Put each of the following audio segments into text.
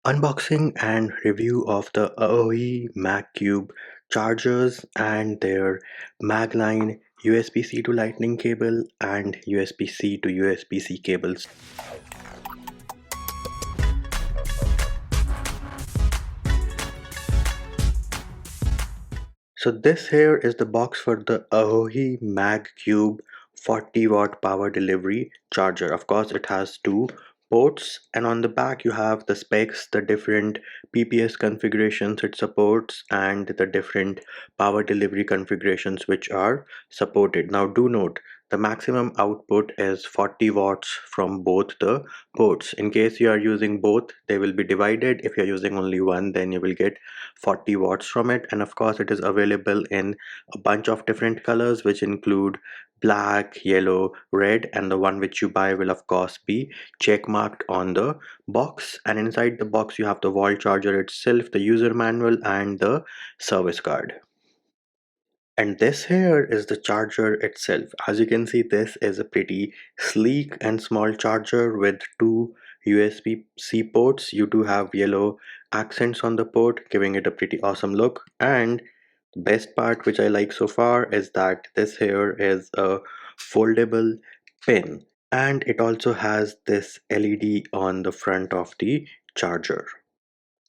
Unboxing and review of the AoHi Magcube chargers and their Magline USB-C to Lightning cable and USB-C to USB-C cables. So this here is the box for the AoHi Magcube 40-watt power delivery charger. Of course, it has two ports, and on the back you have the specs, the different PPS configurations it supports, and the different power delivery configurations which are supported. Now do note, the maximum output is 40 watts from both the ports. In case you are using both, they will be divided. If you are using only one, then you will get 40 watts from it. And of course, it is available in a bunch of different colors, which include black, yellow, red, and the one which you buy will of course be check marked on the box. And inside the box you have the wall charger itself, the user manual, and the service card. And this here is the charger itself. As you can see, this is a pretty sleek and small charger with two USB-C ports. You do have yellow accents on the port, giving it a pretty awesome look. And the best part which I like so far is that this here is a foldable pin, and it also has this LED on the front of the charger.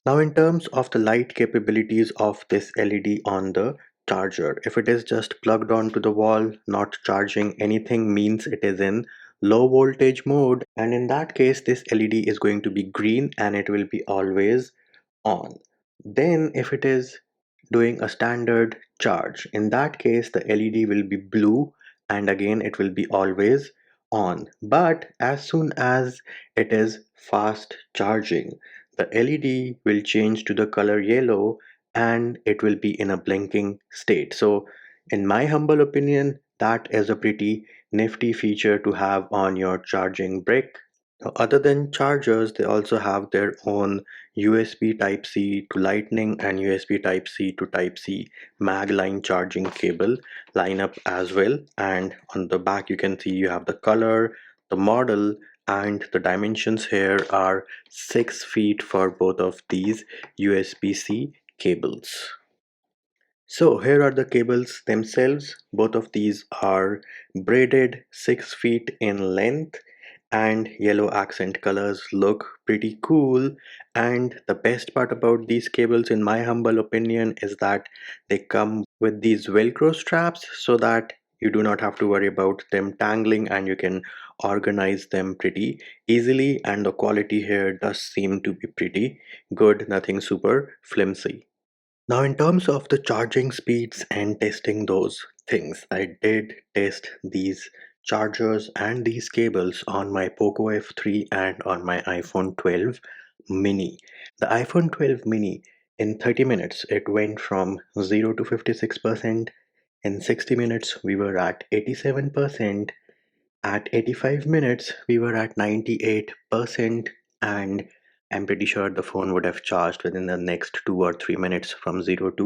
Now in terms of the light capabilities of this LED on the charger, if it is just plugged onto the wall, not charging anything, means it is in low voltage mode, and in that case this LED is going to be green and it will be always on. Then if it is doing a standard charge, in that case the LED will be blue and again it will be always on. But as soon as it is fast charging, the LED will change to the color yellow and it will be in a blinking state. So in my humble opinion, that is a pretty nifty feature to have on your charging brick. Now, other than chargers, they also have their own USB Type-C to Lightning and USB Type-C to Type-C mag line charging cable lineup as well. And on the back you can see you have the color, the model, and the dimensions here are 6 feet for both of these USB-C cables. So here are the cables themselves. Both of these are braided 6 feet in length, and yellow accent colors look pretty cool. And the best part about these cables in my humble opinion is that they come with these velcro straps so that you do not have to worry about them tangling and you can organize them pretty easily. And the quality here does seem to be pretty good, nothing super flimsy. Now in terms of the charging speeds and testing those things, I did test these chargers and these cables on my Poco F3 and on my iPhone 12 mini. The iPhone 12 mini, in 30 minutes it went from 0 to 56%. In 60 minutes we were at 87%. At 85 minutes we were at 98%, and I'm pretty sure the phone would have charged within the next 2 or 3 minutes from 0 to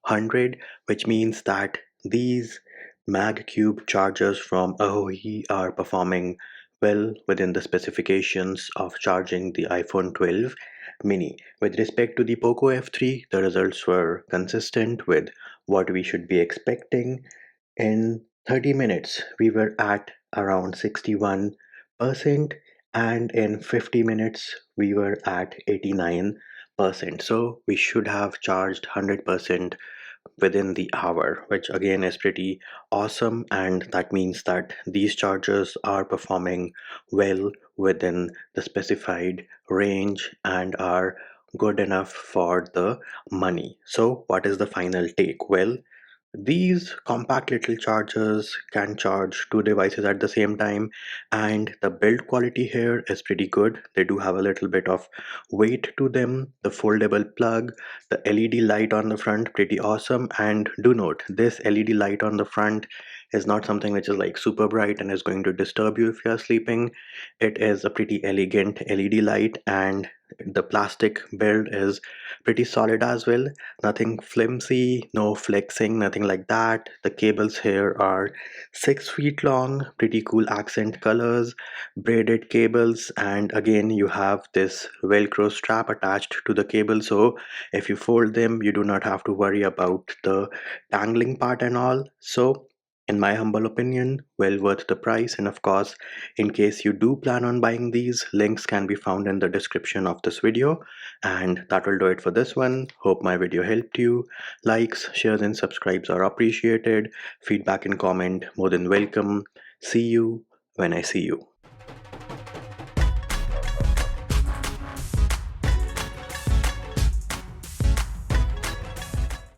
100, which means that these Magcube chargers from AoHi are performing well within the specifications of charging the iPhone 12 mini. With respect to the Poco F3, the results were consistent with what we should be expecting. In 30 minutes, we were at around 61%, and in 50 minutes, we were at 89%. So we should have charged 100% within the hour, which again is pretty awesome. And that means that these chargers are performing well within the specified range and are good enough for the money. So, what is the final take? Well, these compact little chargers can charge two devices at the same time, and the build quality here is pretty good. They do have a little bit of weight to them. The foldable plug, the LED light on the front, pretty awesome. And do note, this LED light on the front is not something which is like super bright and is going to disturb you if you're sleeping. It is a pretty elegant LED light, and the plastic build is pretty solid as well. Nothing flimsy, no flexing, nothing like that. The cables here are 6 feet long, pretty cool accent colors, braided cables, and again you have this velcro strap attached to the cable, so if you fold them you do not have to worry about the tangling part and all. So in my humble opinion, well worth the price. And of course, in case you do plan on buying these, links can be found in the description of this video. And that will do it for this one. Hope my video helped you. Likes, shares and subscribes are appreciated. Feedback and comment more than welcome. See you when I see you.